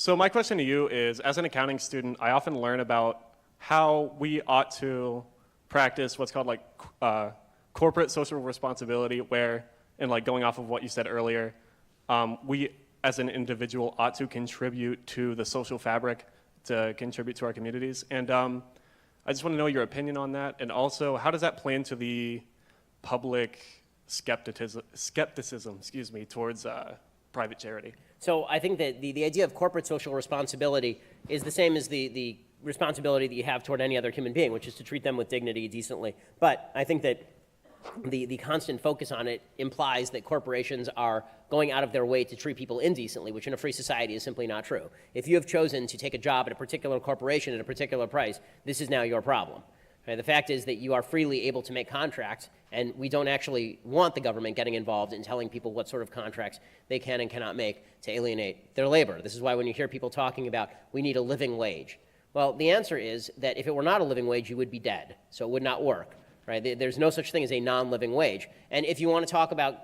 So my question to you is, as an accounting student, I often learn about how we ought to practice what's called corporate social responsibility, where, and like going off of what you said earlier, we as an individual ought to contribute to the social fabric, to contribute to our communities. And I just want to know your opinion on that, and also how does that play into the public skepticism, towards private charity? So I think that the idea of corporate social responsibility is the same as the responsibility that you have toward any other human being, which is to treat them with dignity, decently. But I think that the constant focus on it implies that corporations are going out of their way to treat people indecently, which in a free society is simply not true. If you have chosen to take a job at a particular corporation at a particular price, this is now your problem. Right? The fact is that you are freely able to make contracts, and we don't actually want the government getting involved in telling people what sort of contracts they can and cannot make to alienate their labor. This is why when you hear people talking about we need a living wage, well, the answer is that if it were not a living wage, you would be dead, so it would not work. Right? There's no such thing as a non-living wage. And if you want to talk about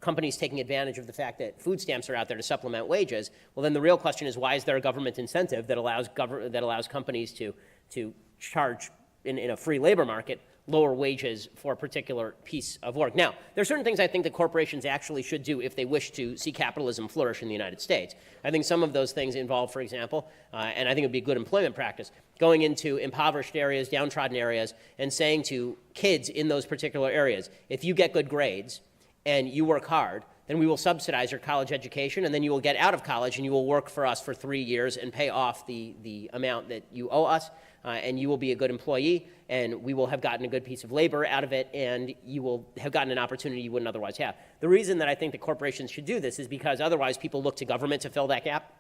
companies taking advantage of the fact that food stamps are out there to supplement wages, well, then the real question is, why is there a government incentive that allows companies to charge in a free labor market lower wages for a particular piece of work? Now, there are certain things I think that corporations actually should do if they wish to see capitalism flourish in the United States. I think some of those things involve, for example, and I think it would be a good employment practice, going into impoverished areas, downtrodden areas, and saying to kids in those particular areas, if you get good grades and you work hard, then we will subsidize your college education, and then you will get out of college and you will work for us for 3 years and pay off the amount that you owe us, and you will be a good employee, and we will have gotten a good piece of labor out of it, and you will have gotten an opportunity you wouldn't otherwise have. The reason that I think that corporations should do this is because otherwise people look to government to fill that gap,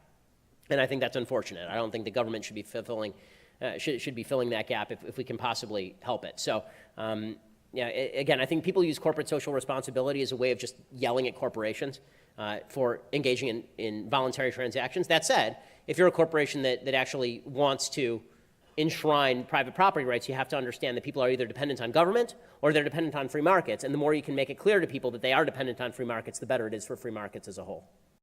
and I think that's unfortunate. I don't think the government should be filling that gap if we can possibly help it. So, again, I think people use corporate social responsibility as a way of just yelling at corporations for engaging in voluntary transactions. That said, if you're a corporation that actually wants to enshrine private property rights, you have to understand that people are either dependent on government or they're dependent on free markets. And the more you can make it clear to people that they are dependent on free markets, the better it is for free markets as a whole.